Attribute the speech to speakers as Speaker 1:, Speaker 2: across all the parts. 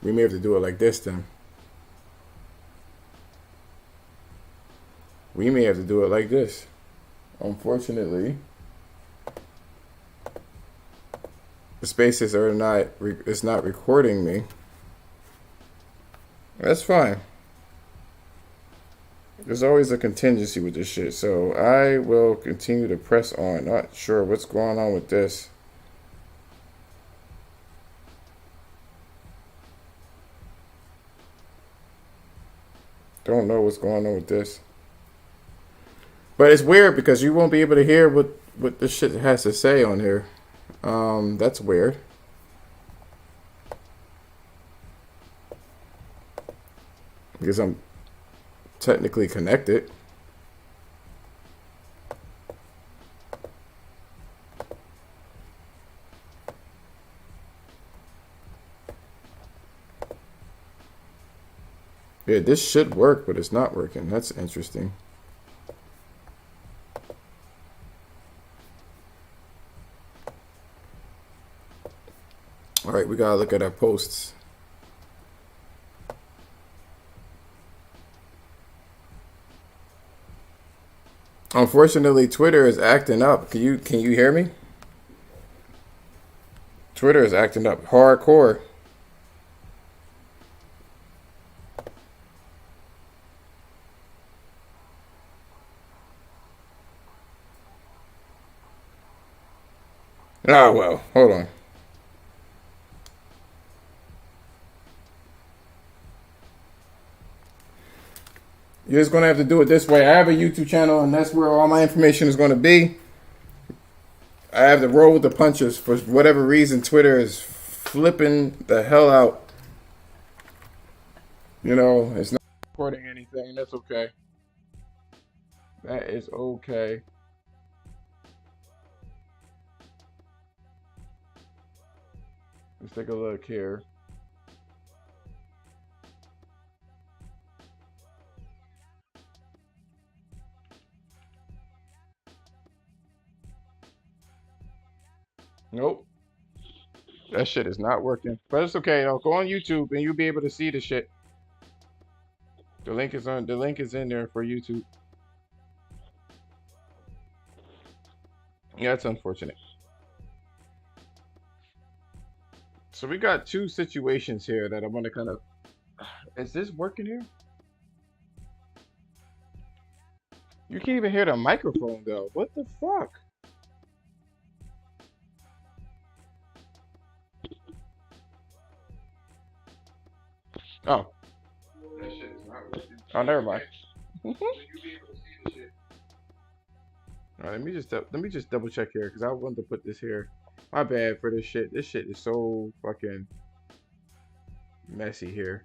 Speaker 1: We may have to do it like this then. We may have to do it like this. Unfortunately, the spaces are not, it's not recording me. That's fine. There's always a contingency with this shit. So I will continue to press on. Not sure what's going on with this. Don't know what's going on with this. But it's weird because you won't be able to hear what this shit has to say on here. That's weird. Because I'm technically connected. Yeah, this should work, but it's not working. That's interesting. All right, we gotta look at our posts. Unfortunately, Twitter is acting up. Can you hear me? Twitter is acting up hardcore. Oh well, hold on. You're just gonna have to do it this way. I have a YouTube channel, and that's where all my information is gonna be. I have to roll with the punches. For whatever reason, Twitter is flipping the hell out. You know, it's not recording anything. That's okay. That is okay. Let's take a look here. Nope. That shit is not working. But it's okay. I'll go on YouTube and you'll be able to see the shit. The link is in there for YouTube. Yeah, it's unfortunate. So we got two situations here that I want to kind of. Is this working here? You can't even hear the microphone though. What the fuck? Oh. That shit is not working. Oh, never mind. All right, let me just double check here because I wanted to put this here. My bad for this shit. This shit is so fucking messy here.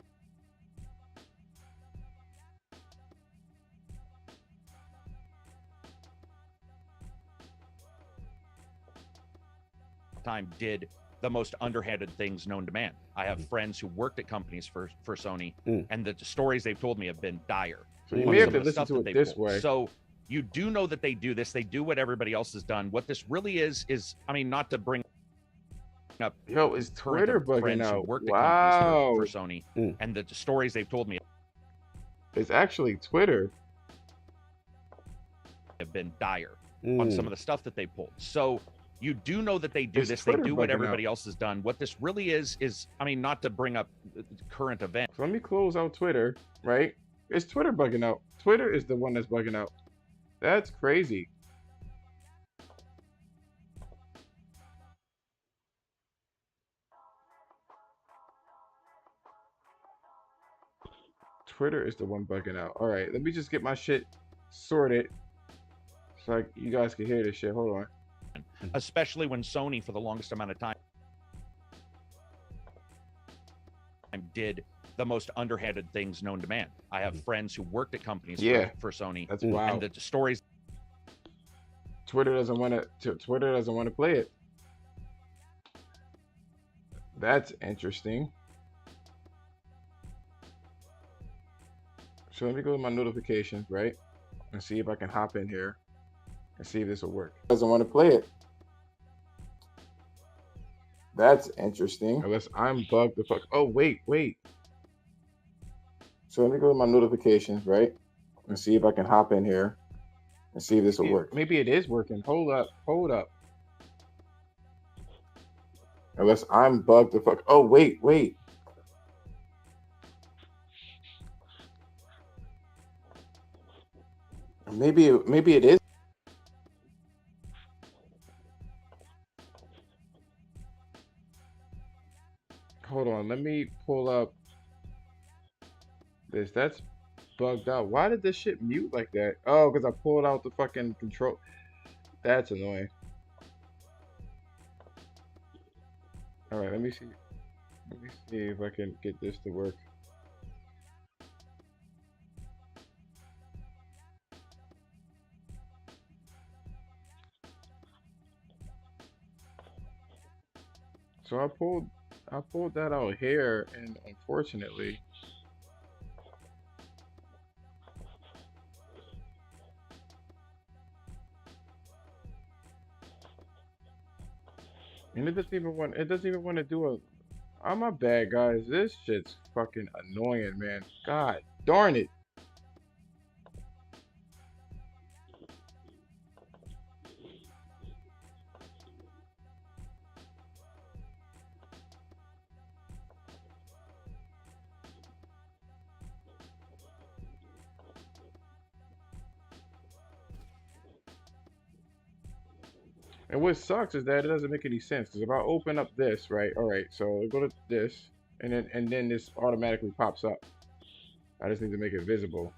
Speaker 2: Time did the most underhanded things known to man. I have friends who worked at companies for Sony, and the stories they've told me have been dire.
Speaker 1: So you may have to listen to it this way.
Speaker 2: So you do know that they do this. They do what everybody else has done. What this really is, I mean, not to bring up.
Speaker 1: Yo, is Twitter bugging out?
Speaker 2: Wow. For Sony, and the stories they've told me.
Speaker 1: It's actually Twitter.
Speaker 2: Have been dire on some of the stuff that they pulled. So you do know that they do this. They do what everybody else has done. What this really is, I mean, not to bring up current events.
Speaker 1: So let me close out Twitter, right? It's Twitter bugging out. Twitter is the one that's bugging out. That's crazy. Twitter is the one bugging out. All right, let me just get my shit sorted so you guys can hear this shit. Hold on.
Speaker 2: Especially when Sony, for the longest amount of time, did the most underhanded things known to man. I have friends who worked at companies for Sony.
Speaker 1: That's wild.
Speaker 2: And the stories.
Speaker 1: Twitter doesn't want to play it. That's interesting. So let me go to my notifications, right? And see if I can hop in here and see if this will work. Doesn't want to play it. That's interesting. Unless I'm bugged the fuck. Oh, wait. So let me go to my notifications, right? And see if I can hop in here and see if this will work. Maybe it is working. Hold up. Unless I'm bugged the fuck. Oh, wait. Maybe it is. Hold on, let me pull up this. That's bugged out. Why did this shit mute like that? Oh, because I pulled out the fucking control. That's annoying. All right, let me see. Let me see if I can get this to work. So I pulled that out here, and unfortunately, and it doesn't even want to do a. I'm my bad, guys. This shit's fucking annoying, man. God darn it. And what sucks is that it doesn't make any sense. Because if I open up this, right? All right, so I go to this, and then this automatically pops up. I just need to make it visible.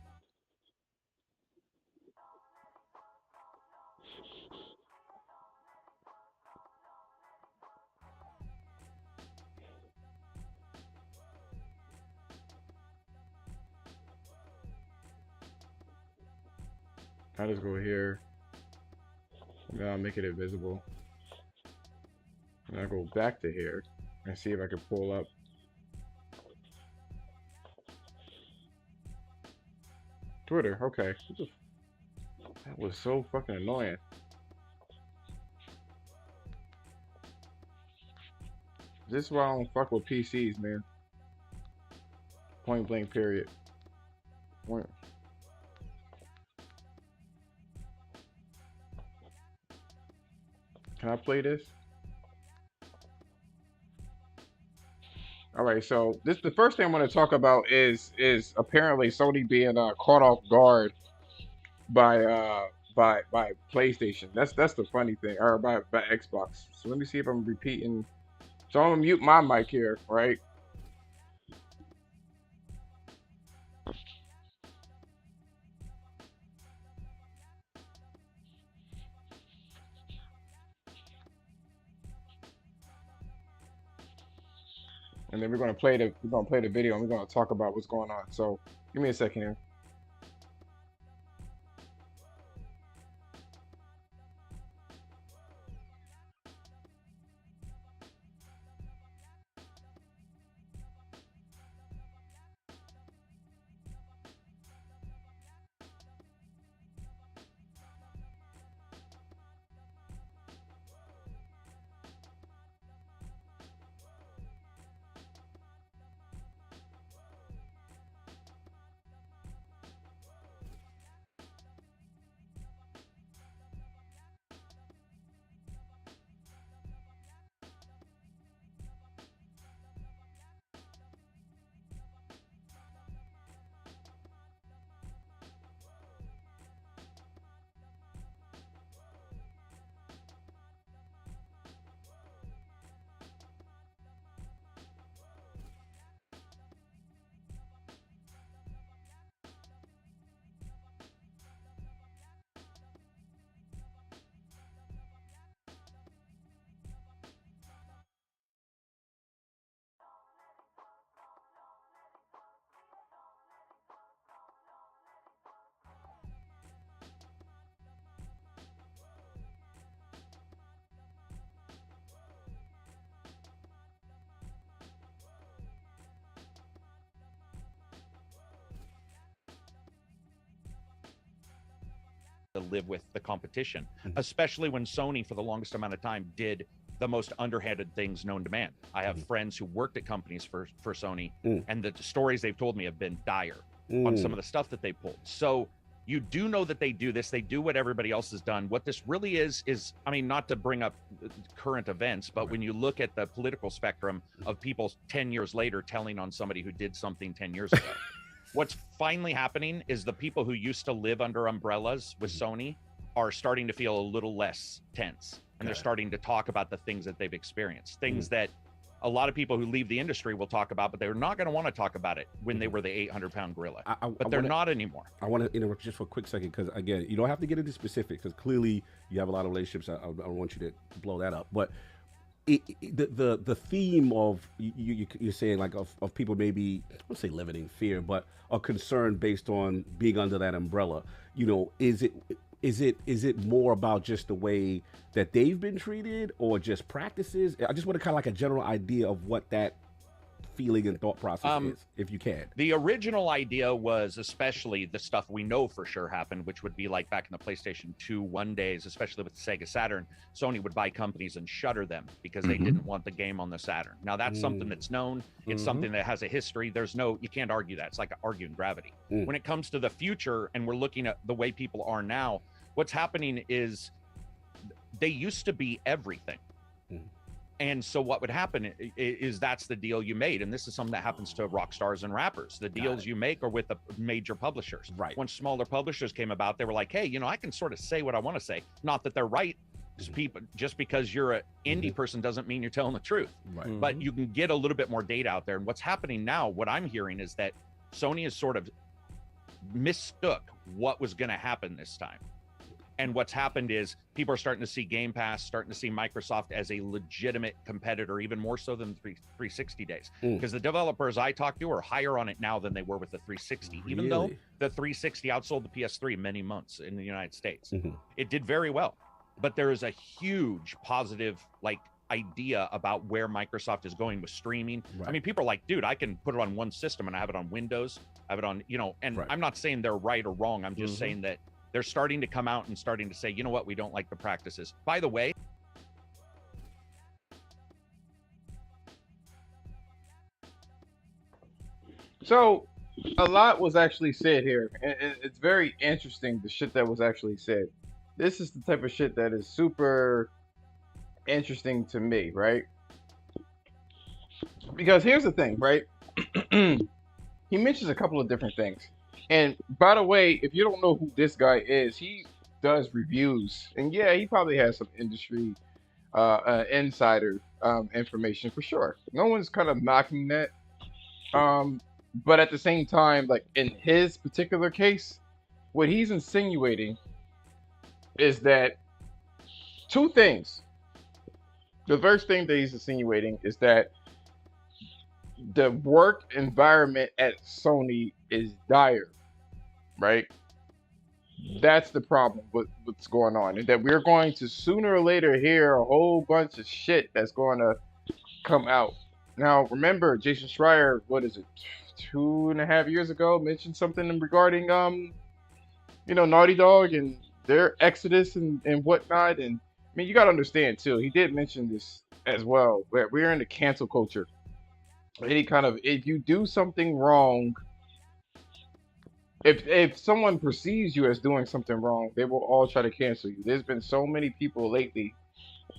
Speaker 1: I just go here. Now I'm making it visible. And I go back to here and see if I can pull up. Twitter, okay. That was so fucking annoying. This is why I don't fuck with PCs, man. Point blank, period. Point. Can I play this? All right, so this the first thing I want to talk about is apparently Sony being caught off guard by PlayStation. That's the funny thing, or by Xbox. So let me see if I'm repeating. So I'm gonna mute my mic here, right? And then we're gonna play the video and we're gonna talk about what's going on. So give me a second here.
Speaker 2: To live with the competition, especially when Sony, for the longest amount of time, did the most underhanded things known to man. I have friends who worked at companies for Sony, and the stories they've told me have been dire on some of the stuff that they pulled. So you do know that they do this. They do what everybody else has done. What this really is, I mean, not to bring up current events, but when you look at the political spectrum of people 10 years later telling on somebody who did something 10 years ago, what's finally happening is the people who used to live under umbrellas with Sony are starting to feel a little less tense. And they're starting to talk about the things that they've experienced, things that a lot of people who leave the industry will talk about, but they're not going to want to talk about it when they were the 800-pound gorilla. But they're not anymore. I
Speaker 3: want to interrupt just for a quick second, because again, you don't have to get into specifics, because clearly you have a lot of relationships. I don't want you to blow that up, but the theme of you're saying, like, of people maybe, I won't say living in fear, but a concern based on being under that umbrella. You know, is it more about just the way that they've been treated, or just practices? I just want to kind of like a general idea of what that feeling and thought process is, if you can.
Speaker 2: The original idea was, especially the stuff we know for sure happened, which would be like back in the PlayStation 2 1 days, especially with Sega Saturn, Sony would buy companies and shutter them because they didn't want the game on the Saturn. Now that's something that's known. It's something that has a history. You can't argue that. It's like arguing gravity. When it comes to the future, and we're looking at the way people are now, what's happening is they used to be everything. And so what would happen is that's the deal you made. And this is something that happens to rock stars and rappers. The deals you make are with the major publishers. Right. When smaller publishers came about, they were like, hey, you know, I can sort of say what I want to say. Not that they're right. Just because you're an indie person doesn't mean you're telling the truth. Right. But you can get a little bit more data out there. And what's happening now, what I'm hearing is that Sony has sort of mistook what was going to happen this time. And what's happened is people are starting to see Game Pass, starting to see Microsoft as a legitimate competitor, even more so than 360 days. Because the developers I talk to are higher on it now than they were with the 360, even though the 360 outsold the PS3 many months in the United States. It did very well. But there is a huge positive, like, idea about where Microsoft is going with streaming. I mean, people are like, dude, I can put it on one system and I have it on Windows. I have it on, you know, and I'm not saying they're right or wrong. I'm just saying that they're starting to come out and starting to say, you know what, we don't like the practices. By the way,
Speaker 1: so a lot was actually said here, and it's very interesting, the shit that was actually said. This is the type of shit that is super interesting to me, right? Because here's the thing, right? He mentions a couple of different things. And by the way, if you don't know who this guy is, he does reviews. And yeah, he probably has some industry insider information for sure. No one's kind of knocking that. But at the same time, like in his particular case, what he's insinuating is that two things. The first thing that he's insinuating is that the work environment at Sony is dire, right? That's the problem with what's going on, and that we're going to sooner or later hear a whole bunch of shit that's going to come out. Now, remember, Jason Schreier, what is it, 2.5 years ago, mentioned something regarding, Naughty Dog and their exodus and whatnot. And I mean, you got to understand too, he did mention this as well, where we're in the cancel culture. Any kind of, if you do something wrong, if someone perceives you as doing something wrong, they will all try to cancel you. There's been so many people lately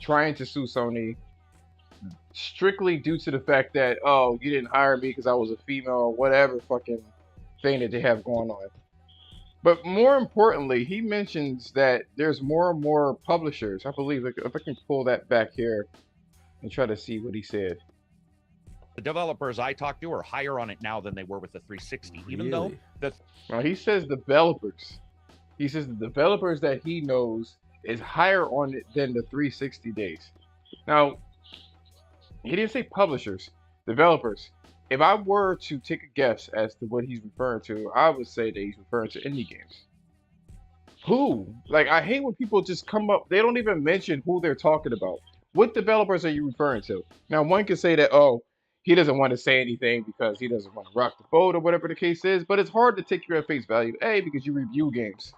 Speaker 1: trying to sue Sony strictly due to the fact that, oh, you didn't hire me because I was a female or whatever fucking thing that they have going on. But more importantly, he mentions that there's more and more publishers. I believe, if I can pull that back here and try to see what he said.
Speaker 2: The developers I talk to are higher on it now than they were with the 360, even though
Speaker 1: Now he says developers. He says the developers that he knows is higher on it than the 360 days. Now, he didn't say publishers, developers. If I were to take a guess as to what he's referring to, I would say that he's referring to indie games. Who? Like, I hate when people just come up, they don't even mention who they're talking about. What developers are you referring to? Now, one could say that, oh, he doesn't want to say anything because he doesn't want to rock the boat or whatever the case is, but it's hard to take you at face value, A, because you review games.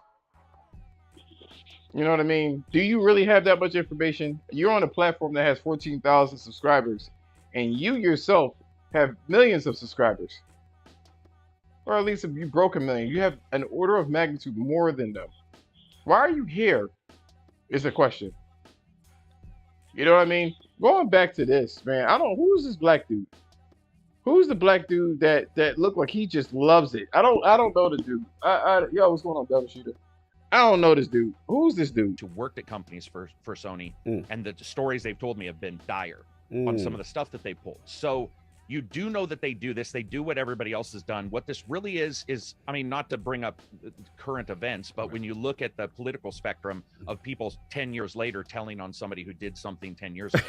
Speaker 1: You know what I mean? Do you really have that much information? You're on a platform that has 14,000 subscribers, and you yourself have millions of subscribers. Or at least if you broke a million, you have an order of magnitude more than them. Why are you here? Is the question. You know what I mean? Going back to this, man, I don't who's this black dude? Who's the black dude that looked like he just loves it? I don't know the dude. Yo, what's going on, Devil Shooter? I don't know this dude. Who's this dude?
Speaker 2: To worked at companies for Sony,
Speaker 3: Mm.
Speaker 2: and the stories they've told me have been dire on some of the stuff that they pulled. So you do know that they do this. They do what everybody else has done. What this really is, I mean, not to bring up current events, but when you look at the political spectrum of people 10 years later telling on somebody who did something 10 years ago,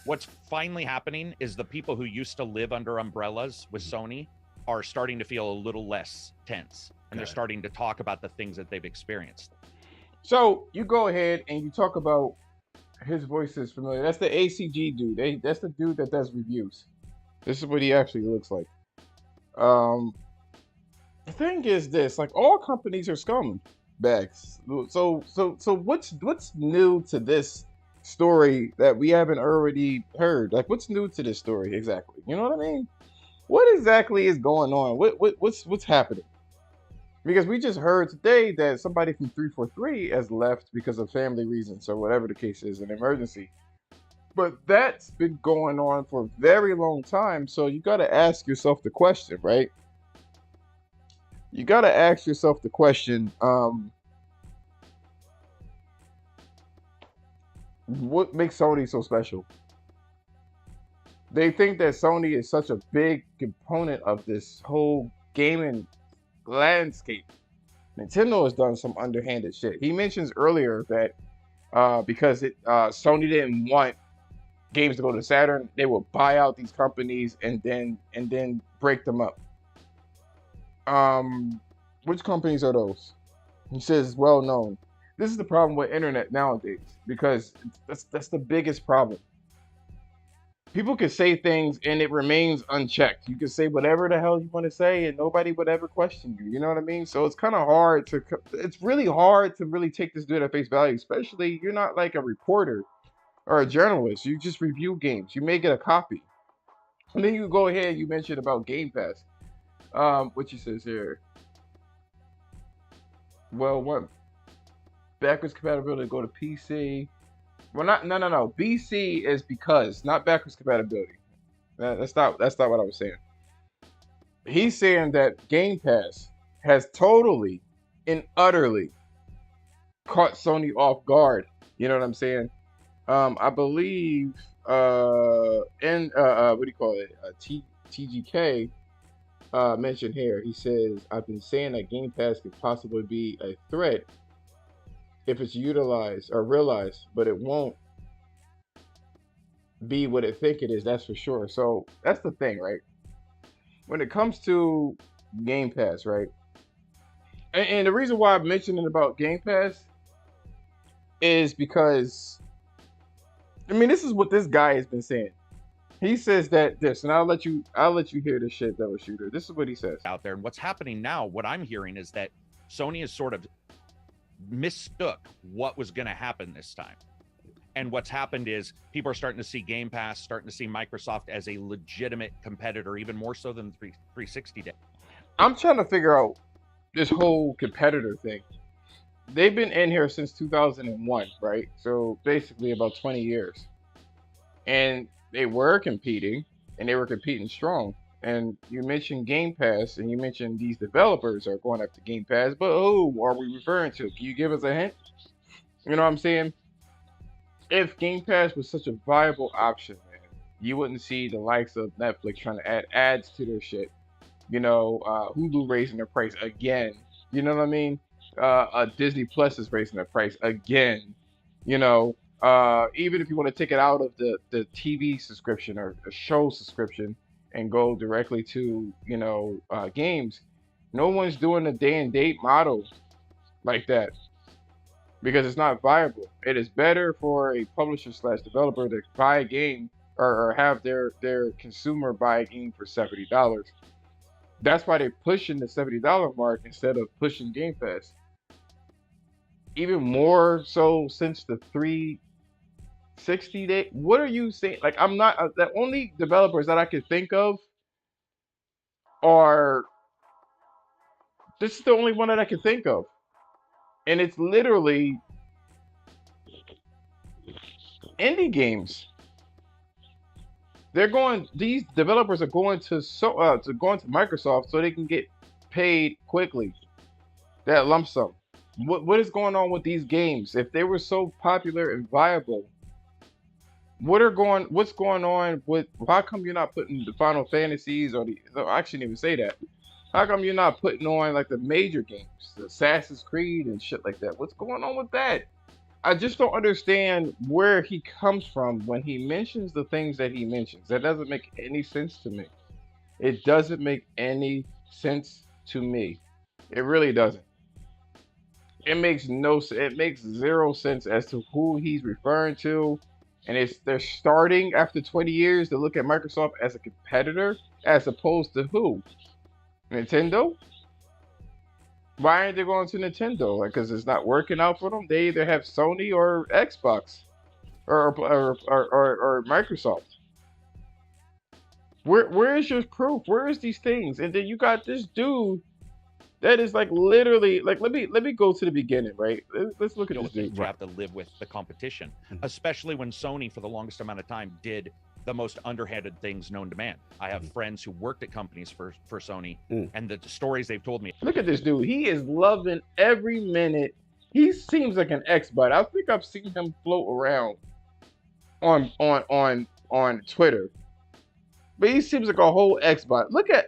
Speaker 2: what's finally happening is the people who used to live under umbrellas with Sony are starting to feel a little less tense, and they're starting to talk about the things that they've experienced.
Speaker 1: So you go ahead and you talk about his voice is familiar. That's the ACG dude. That's the dude that does reviews. This is what he actually looks like. The thing is this: like all companies are scumbags. So what's new to this story that we haven't already heard? Like what's new to this story exactly? You know what I mean? What exactly is going on? What's happening? Because we just heard today that somebody from 343 has left because of family reasons or whatever the case is, an emergency. But that's been going on for a very long time. So you got to ask yourself the question, right? You got to ask yourself the question, what makes Sony so special? They think that Sony is such a big component of this whole gaming landscape. Nintendo has done some underhanded shit. He mentions earlier that because Sony didn't want games to go to Saturn, they will buy out these companies and then break them up. Which companies are those? He says well known. This is the problem with internet nowadays because that's the biggest problem. People can say things and it remains unchecked. You can say whatever the hell you want to say and nobody would ever question you. You know what I mean? So it's kind of hard to. It's really hard to really take this dude at face value, especially you're not like a reporter or a journalist. You just review games. You may get a copy, and then you go ahead. You mentioned about Game Pass. What you says here? Well, what backwards compatibility go to PC? Well, no. BC is because not backwards compatibility. That's not what I was saying. He's saying that Game Pass has totally and utterly caught Sony off guard. You know what I'm saying? I believe in what do you call it? TGK mentioned here. He says, "I've been saying that Game Pass could possibly be a threat if it's utilized or realized, but it won't be what it think it is. That's for sure." So that's the thing, right? When it comes to Game Pass, right? And the reason why I'm mentioning about Game Pass is because I mean this is what this guy has been saying. He says that this, and I'll let you hear this shit, Devil Shooter. This is what he says.
Speaker 2: Out there, and what's happening now, what I'm hearing is that Sony is sort of mistook what was going to happen this time. And what's happened is people are starting to see Game Pass, starting to see Microsoft as a legitimate competitor, even more so than 360 did.
Speaker 1: I'm trying to figure out this whole competitor thing. They've been in here since 2001, right? So basically about 20 years. And they were competing, and they were competing strong. And you mentioned Game Pass, and you mentioned these developers are going after Game Pass, but who are we referring to? Can you give us a hint? You know what I'm saying? If Game Pass was such a viable option, man, you wouldn't see the likes of Netflix trying to add ads to their shit. You know, Hulu raising their price again. You know what I mean? Disney Plus is raising their price again. You know, even if you want to take it out of the TV subscription or a show subscription and go directly to, you know, games, no one's doing a day and date model like that because it's not viable. It is better for a publisher slash developer to buy a game or have their consumer buy a game for $70. That's why they're pushing the $70 mark instead of pushing Game Pass. even more so since the 360 day. What are you saying? Like, I'm not the only developers that I could think of are this is the only one that I can think of, and it's literally indie games. These developers are going to going to Microsoft so they can get paid quickly. That lump sum. What is going on with these games? If they were so popular and viable, what's going on with how come you're not putting the Final Fantasies or the no, I shouldn't even say that. How come you're not putting on like the major games, the Assassin's Creed and shit like that? What's going on with that? I just don't understand where he comes from when he mentions the things that he mentions. That doesn't make any sense to me. It doesn't make any sense to me. It really doesn't. It makes no it makes zero sense as to who he's referring to. And they're starting after 20 years to look at Microsoft as a competitor as opposed to who? Nintendo? Why aren't they going to Nintendo? Like, because it's not working out for them. They either have Sony or Xbox or Microsoft. Where is your proof? Where is these things? And then you got this dude that is like literally like let me go to the beginning, right? Let's look at
Speaker 2: Deal
Speaker 1: this
Speaker 2: with it.
Speaker 1: dude.
Speaker 2: You have to live with the competition, especially when Sony, for the longest amount of time, did the most underhanded things known to man. I have friends who worked at companies for Sony, and the stories they've told me.
Speaker 1: Look at this dude. He is loving every minute. He seems like an X-Bot. I think I've seen him float around on Twitter. But he seems like a whole X-Bot. Look at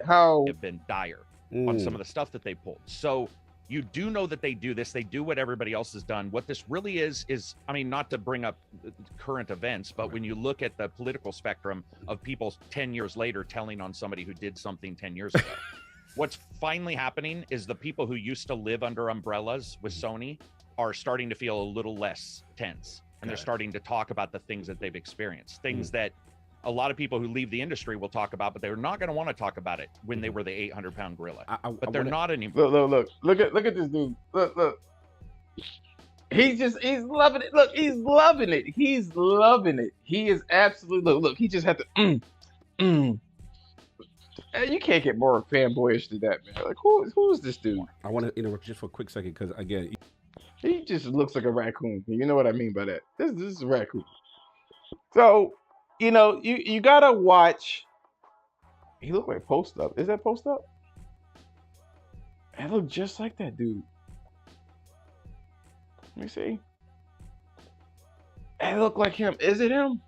Speaker 1: how
Speaker 2: Have been dire on some of the stuff that they pulled. So you do know that they do this. They do what everybody else has done. What this really is, I mean, not to bring up current events, but when you look at the political spectrum of people 10 years later telling on somebody who did something 10 years ago, what's finally happening is the people who used to live under umbrellas with Sony are starting to feel a little less tense. And they're starting to talk about the things that they've experienced, things that a lot of people who leave the industry will talk about, but they're not going to want to talk about it when they were the 800-pound gorilla. But they're not anymore.
Speaker 1: Look at this dude. Look. He's loving it. Look, he's loving it. He's loving it. He is absolutely look. He just had to You can't get more fanboyish than that, man. Like who is this dude?
Speaker 3: I want to interrupt just for a quick second because again,
Speaker 1: he just looks like a raccoon. You know what I mean by that? This is a raccoon. So, you gotta watch. He looked like Post Up. Is that Post Up? It looked just like that dude. Let me see. It looked like him. Is it him?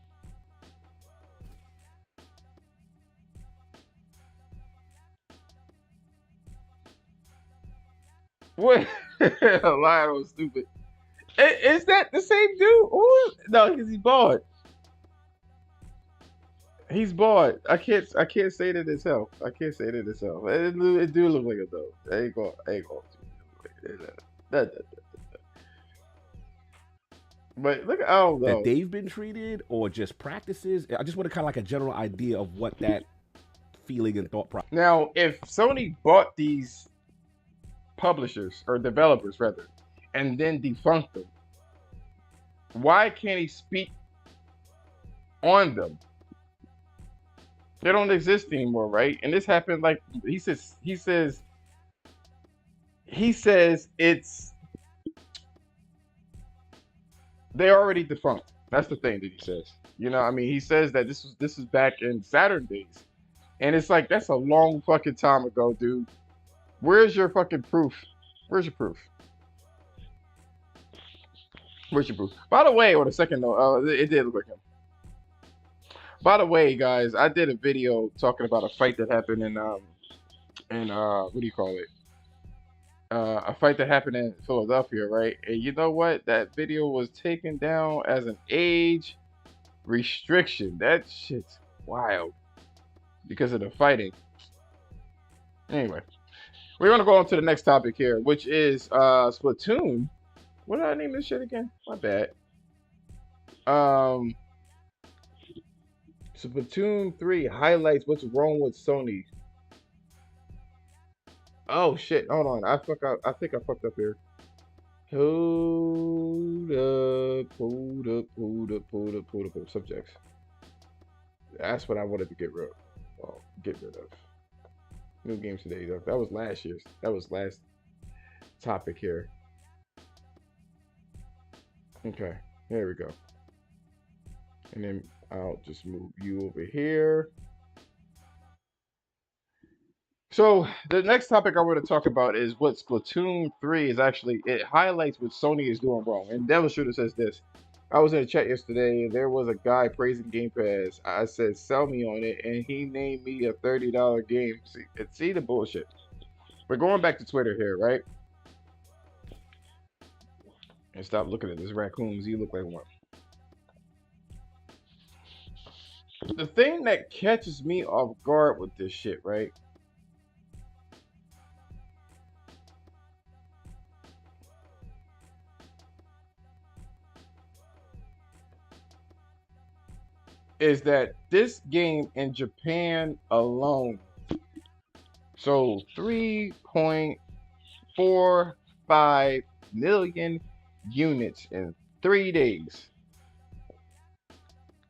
Speaker 1: What? Lionel stupid. Is that the same dude? Ooh, no, because he's bald. He's bald. I can't say that it's him. I can't say that it's him. It do look like it though. I ain't going to. But look, I don't know.
Speaker 3: That they've been treated or just practices. I just want to kind of like a general idea of what that feeling and thought process.
Speaker 1: Now, if Sony bought these publishers or developers rather, and then defunct them, why can't he speak on them? They don't exist anymore, right? And this happened like he says it's they already defunct. That's the thing that he says. I mean, he says that this is back in Saturn days. And it's like that's a long fucking time ago, dude. Where's your fucking proof? Where's your proof? Where's your proof? By the way, on a second note, it did look like him. By the way, guys, I did a video talking about a fight that happened in what do you call it? A fight that happened in Philadelphia, right? And you know what? That video was taken down as an age restriction. That shit's wild because of the fighting. Anyway, we're gonna go on to the next topic here, which is Splatoon. What did I name this shit again? My bad. Splatoon 3 highlights what's wrong with Sony. Oh shit! Hold on, I think I fucked up here. Hold up, hold up, hold up, hold up, hold up, hold up. Subjects. That's what I wanted to get rid of. Well, get rid of. New games today. That was last year's. That was last topic here. Okay, there we go. And then I'll just move you over here. So the next topic I want to talk about is what Splatoon 3 is actually. It highlights what Sony is doing wrong. And Devil Shooter says this. I was in a chat yesterday and there was a guy praising Game Pass. I said, sell me on it, and he named me a $30 game. See the bullshit. We're going back to Twitter here, right? And stop looking at this raccoons. You look like one. The thing that catches me off guard with this shit, right? Is that this game in Japan alone sold 3.45 million units in 3 days.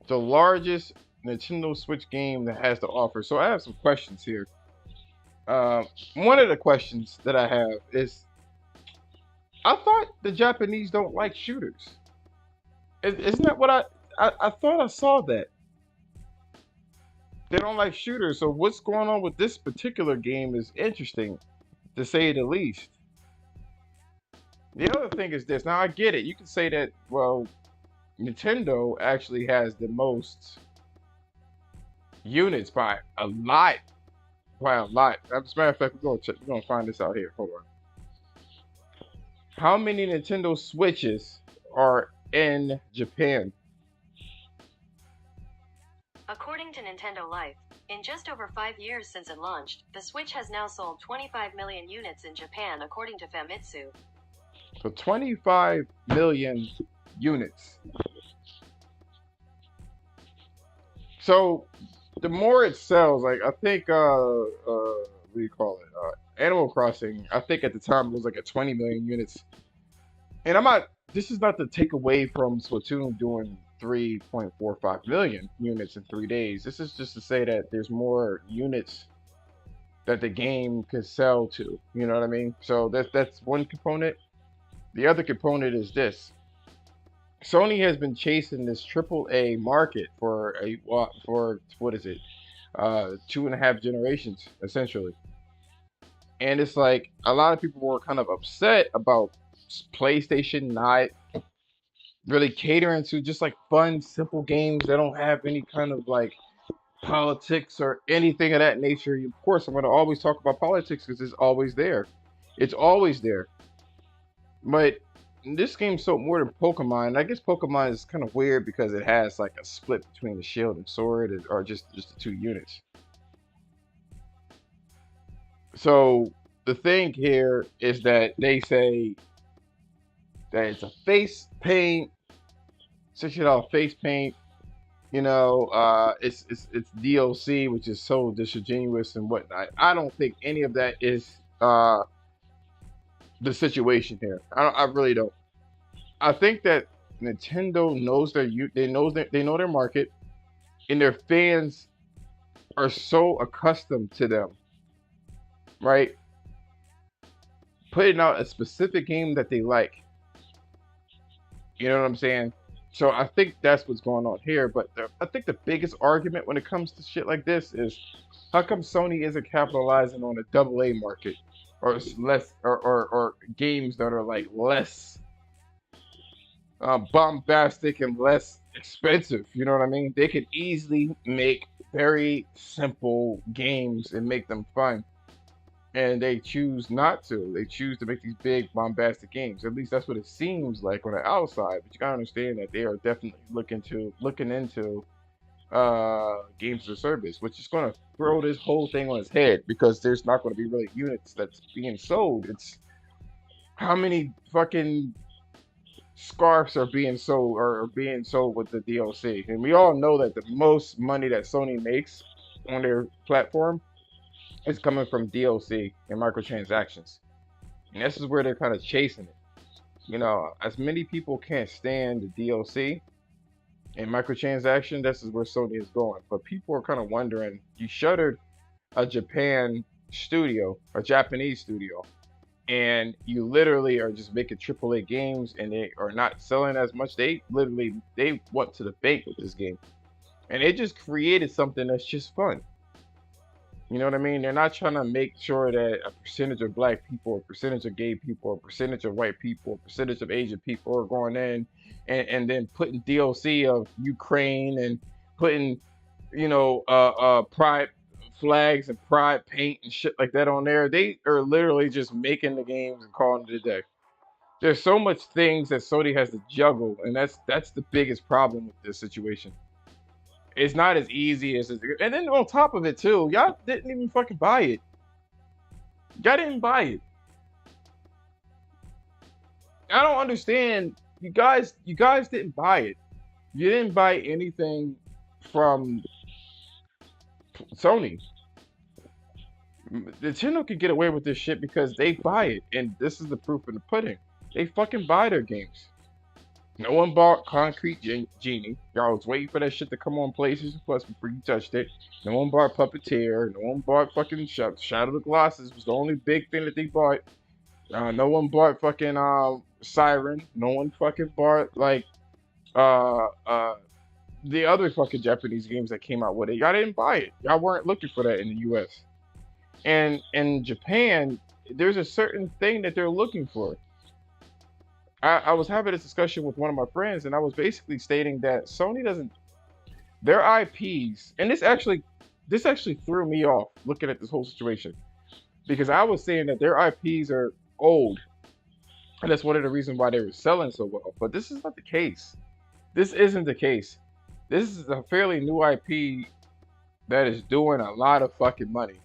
Speaker 1: The largest Nintendo Switch game that has to offer. So I have some questions here. One of the questions that I have is, I thought the Japanese don't like shooters. Isn't that what I thought I saw that? They don't like shooters. So what's going on with this particular game is interesting, to say the least. The other thing is this. Now I get it. You can say that, well, Nintendo actually has the most units by a lot. By a lot. As a matter of fact, we're gonna find this out here. Hold on. How many Nintendo Switches are in Japan?
Speaker 4: According to Nintendo Life, in just over 5 years since it launched, the Switch has now sold 25 million units in Japan, according to Famitsu.
Speaker 1: So 25 million units. So the more it sells, like I think what do you call it? Animal Crossing, I think at the time it was like at 20 million units. And this is not to take away from Splatoon doing 3.45 million units in 3 days. This is just to say that there's more units that the game could sell to. You know what I mean? So that's one component. The other component is this. Sony has been chasing this AAA market for what is it? 2.5 generations, essentially. And it's like a lot of people were kind of upset about PlayStation not really catering to just like fun, simple games that don't have any kind of like politics or anything of that nature. Of course, I'm going to always talk about politics because it's always there. It's always there. But this game sold more than Pokemon. I guess Pokemon is kind of weird because it has like a split between the shield and sword, or just the 2 units. So the thing here is that they say that it's a face paint, $60 face paint. You know, it's DLC, which is so disingenuous and whatnot. I don't think any of that is the situation here. I really don't. I think that Nintendo knows they know their market, and their fans are so accustomed to them, right? Putting out a specific game that they like. You know what I'm saying? So I think that's what's going on here. But I think the biggest argument when it comes to shit like this is, how come Sony isn't capitalizing on a AA market, or less, or games that are like less bombastic and less expensive? You know what I mean? They could easily make very simple games and make them fun. And they choose not to. They choose to make these big bombastic games. At least that's what it seems like on the outside. But you gotta understand that they are definitely looking into games as a service, which is gonna throw this whole thing on its head, because there's not gonna be really units that's being sold. It's how many fucking scarves are being sold with the DLC. And we all know that the most money that Sony makes on their platform is coming from DLC and microtransactions. And this is where they're kind of chasing it. as many people can't stand the DLC and microtransaction, this is where Sony is going. But people are kind of wondering, you shuttered a Japan studio, a Japanese studio, and you literally are just making AAA games and they are not selling as much. They went to the bank with this game. And they just created something that's just fun. You know what I mean? They're not trying to make sure that a percentage of black people, a percentage of gay people, a percentage of white people, a percentage of Asian people are going in and then putting DLC of Ukraine and putting, pride flags and pride paint and shit like that on there. They are literally just making the games and calling it a day. There's so much things that Sony has to juggle, and that's the biggest problem with this situation. It's not as easy as and then on top of it too, y'all didn't even fucking buy it. Y'all didn't buy it. I don't understand. You guys didn't buy it. You didn't buy anything from Sony. Nintendo can get away with this shit because they buy it, and this is the proof in the pudding. They fucking buy their games. No one bought Concrete Genie. Y'all was waiting for that shit to come on PlayStation Plus before you touched it. No one bought Puppeteer. No one bought fucking Shadow of the Colossus. Was the only big thing that they bought. No one bought fucking Siren. No one fucking bought like the other fucking Japanese games that came out with it. Y'all didn't buy it. Y'all weren't looking for that in the US. And in Japan, there's a certain thing that they're looking for. I was having a discussion with one of my friends, and I was basically stating that Sony doesn't, their IPs, and this actually threw me off looking at this whole situation, because I was saying that their IPs are old, and that's one of the reasons why they were selling so well. But this is not the case. This isn't the case. This is a fairly new IP that is doing a lot of fucking money.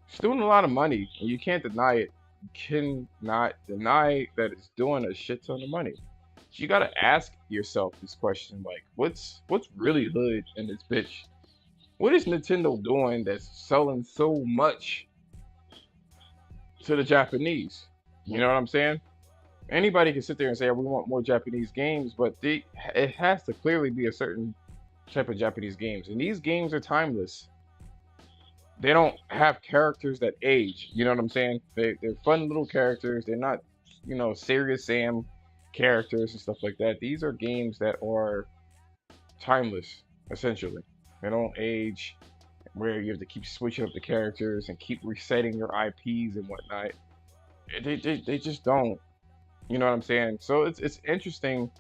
Speaker 1: It's doing a lot of money, and you can't deny it. You cannot deny that it's doing a shit ton of money. So you gotta ask yourself this question, like, what's really hood in this bitch? What is Nintendo doing that's selling so much to the Japanese? You know what I'm saying? Anybody can sit there and say, we want more Japanese games, but it has to clearly be a certain type of Japanese games. And these games are timeless. They don't have characters that age. You know what I'm saying? They're fun little characters. They're not, Serious Sam characters and stuff like that. These are games that are timeless, essentially. They don't age where you have to keep switching up the characters and keep resetting your IPs and whatnot. They just don't. You know what I'm saying? So it's interesting.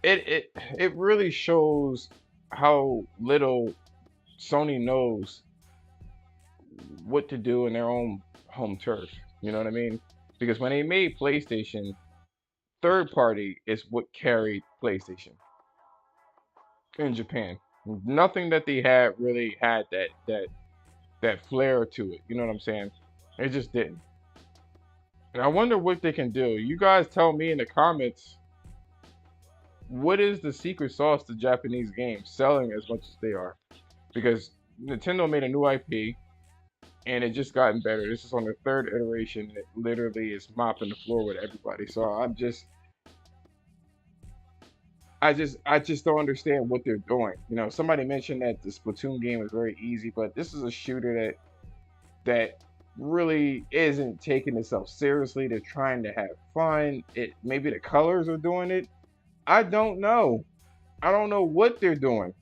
Speaker 1: It really shows how little Sony knows what to do in their own home turf. You know what I mean? Because when they made PlayStation, third party is what carried PlayStation in Japan. Nothing that they had really had that flair to it. You know what I'm saying? It just didn't. And I wonder what they can do. You guys tell me in the comments, what is the secret sauce to Japanese games selling as much as they are? Because Nintendo made a new IP, and it just gotten better. This is on the third iteration. It literally is mopping the floor with everybody. So I just don't understand what they're doing. Somebody mentioned that the Splatoon game is very easy, but this is a shooter that really isn't taking itself seriously. They're trying to have fun. Maybe the colors are doing it. I don't know. I don't know what they're doing.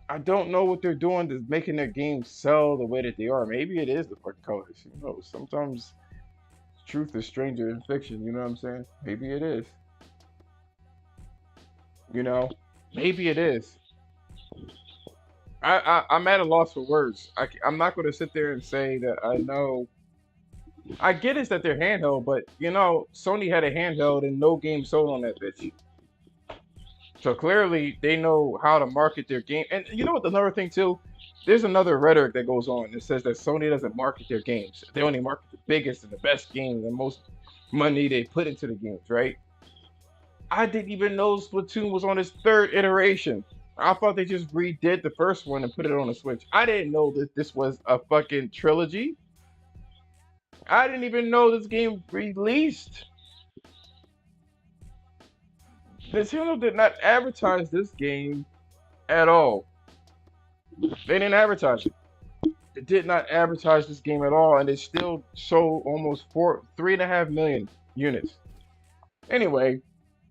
Speaker 1: I don't know what they're doing to making their games sell the way that they are. Maybe it is the fucking colors. Sometimes truth is stranger than fiction. You know what I'm saying? Maybe it is. Maybe it is. I'm at a loss for words. I'm not going to sit there and say that I know. I get it that they're handheld, but Sony had a handheld and no game sold on that bitch. So clearly they know how to market their game. And you know what, another thing too? There's another rhetoric that goes on that says that Sony doesn't market their games. They only market the biggest and the best games and most money they put into the games, right? I didn't even know Splatoon was on its third iteration. I thought they just redid the first one and put it on the Switch. I didn't know that this was a fucking trilogy. I didn't even know this game released. Nintendo did not advertise this game at all. They didn't advertise it. It did not advertise this game at all, and it still sold almost 3.5 million units. Anyway,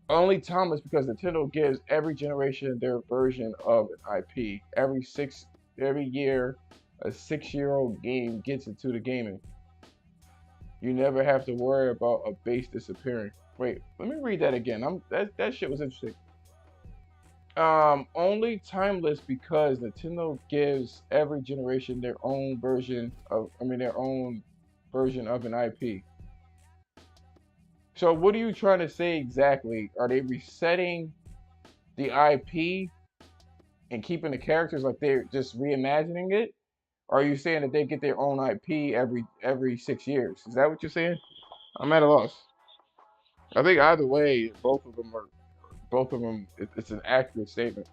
Speaker 1: only time is because Nintendo gives every generation their version of an IP. Every year, a 6-year-old game gets into the gaming. You never have to worry about a base disappearing. Wait, let me read that again. That shit was interesting. Only timeless because Nintendo gives every generation their own version of an IP. So what are you trying to say exactly? Are they resetting the IP and keeping the characters like they're just reimagining it? Or are you saying that they get their own IP every 6 years? Is that what you're saying? I'm at a loss. I think either way, it's an accurate statement.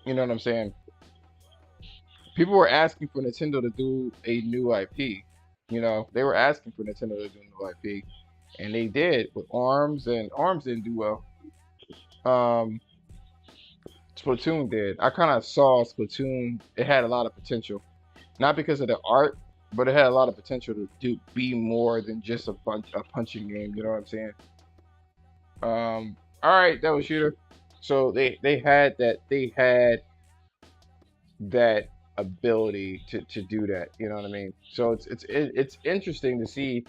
Speaker 1: You know what I'm saying? People were asking for Nintendo to do a new IP. You know, they were asking for Nintendo to do a new IP, and they did with Arms, and Arms didn't do well. Splatoon did. I kind of saw Splatoon. It had a lot of potential, not because of the art, but it had a lot of potential to be more than just a punching game. You know what I'm saying? All right, that was Shooter. So they had that ability to do that. You know what I mean? So it's interesting to see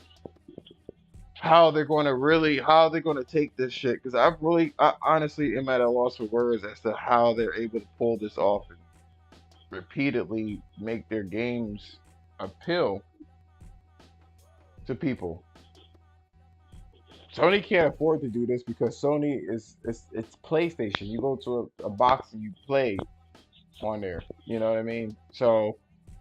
Speaker 1: how they're going to take this shit, because I honestly am at a loss for words as to how they're able to pull this off and repeatedly make their games appeal to people. Sony can't afford to do this because Sony it's PlayStation. You go to a box and you play on there. You know what I mean? So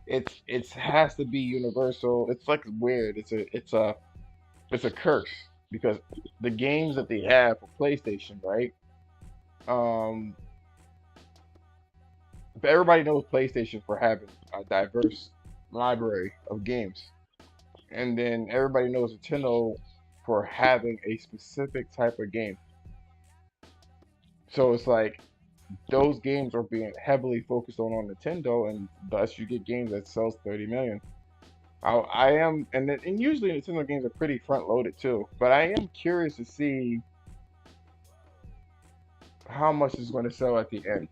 Speaker 1: it has to be universal. It's like weird. It's a curse because the games that they have for PlayStation, right? Um, but everybody knows PlayStation for having a diverse library of games, and then everybody knows Nintendo for having a specific type of game. So it's like those games are being heavily focused on Nintendo, and thus you get games that sells 30 million. I am, and usually Nintendo games are pretty front loaded too. But I am curious to see how much is going to sell at the end.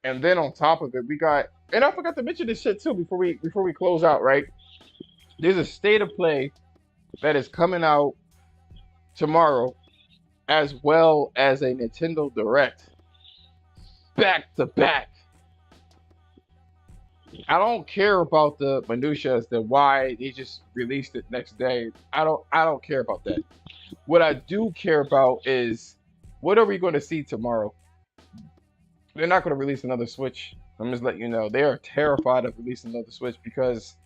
Speaker 1: And then on top of it, we got, and I forgot to mention this shit too before we close out. Right? There's a state of play that is coming out tomorrow, as well as a Nintendo Direct, back to back. I don't care about the minutia as to why they just released it next day. I don't care about that. What I do care about is what are we going to see tomorrow? They're not going to release another Switch. I'm just letting you know. They are terrified of releasing another Switch because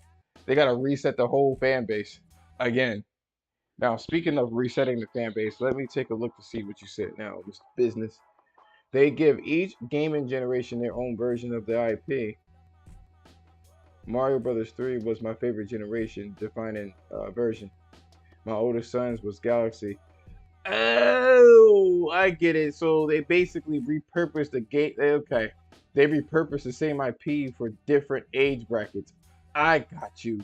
Speaker 1: they got to reset the whole fan base again. Now, speaking of resetting the fan base, let me take a look to see what you said now. This business. They give each gaming generation their own version of the IP. Mario Brothers 3 was my favorite generation defining version. My oldest son's was Galaxy. Oh, I get it. So they basically repurposed the game. Okay. They repurposed the same IP for different age brackets. I got you.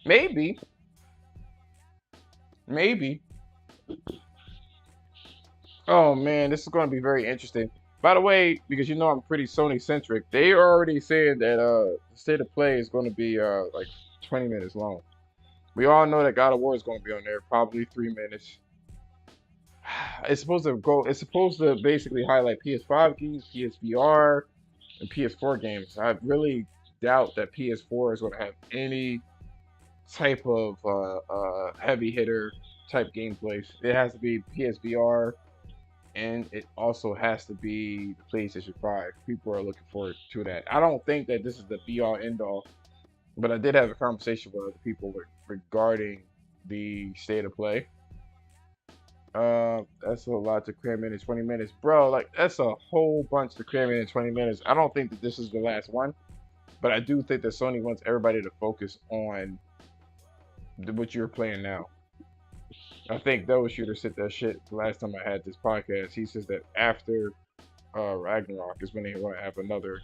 Speaker 1: Maybe. Oh man, this is going to be very interesting. By the way, because you know I'm pretty Sony centric, they are already saying that the state of play is going to be like 20 minutes long. We all know that God of War is going to be on there, probably 3 minutes. It's supposed to basically highlight PS5 games, PSVR, and PS4 games. I really doubt that PS4 is going to have any type of heavy hitter type gameplays. It has to be PSVR, and it also has to be the PlayStation 5. People are looking forward to that. I don't think that this is the be all end all, but I did have a conversation with other people regarding the state of play. That's a lot to cram in 20 minutes, bro. Like that's a whole bunch to cram in 20 minutes. I don't think that this is the last one. But I do think that Sony wants everybody to focus on what you're playing now. I think Devil Shooter said that shit the last time I had this podcast. He says that after Ragnarok is when they want to have another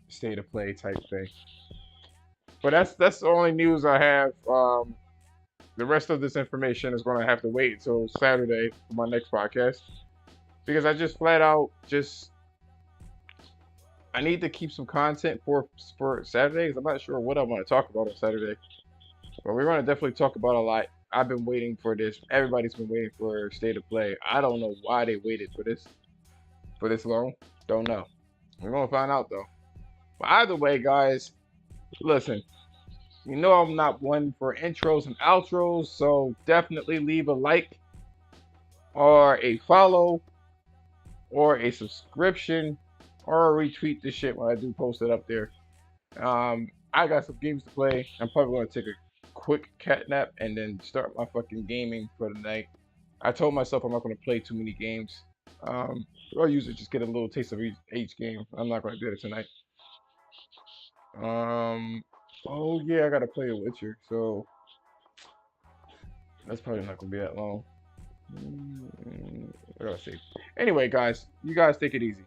Speaker 1: state of play type thing. But that's the only news I have. The rest of this information is going to have to wait until Saturday for my next podcast, because I just flat out I need to keep some content for Saturdays. I'm not sure what I want to talk about on Saturday, but we're going to definitely talk about a lot. I've been waiting for this. Everybody's been waiting for State of Play. I don't know why they waited for this long. Don't know. We're going to find out though. But either way, guys, listen. You know I'm not one for intros and outros, so definitely leave a like or a follow or a subscription or retweet this shit when I do post it up there. I got some games to play. I'm probably going to take a quick cat nap and then start my fucking gaming for the night. I told myself I'm not going to play too many games. I'll usually just get a little taste of each game. I'm not going to do it tonight. Oh yeah, I gotta play a Witcher, so that's probably not gonna be that long. What do I say? Anyway, guys, you guys take it easy.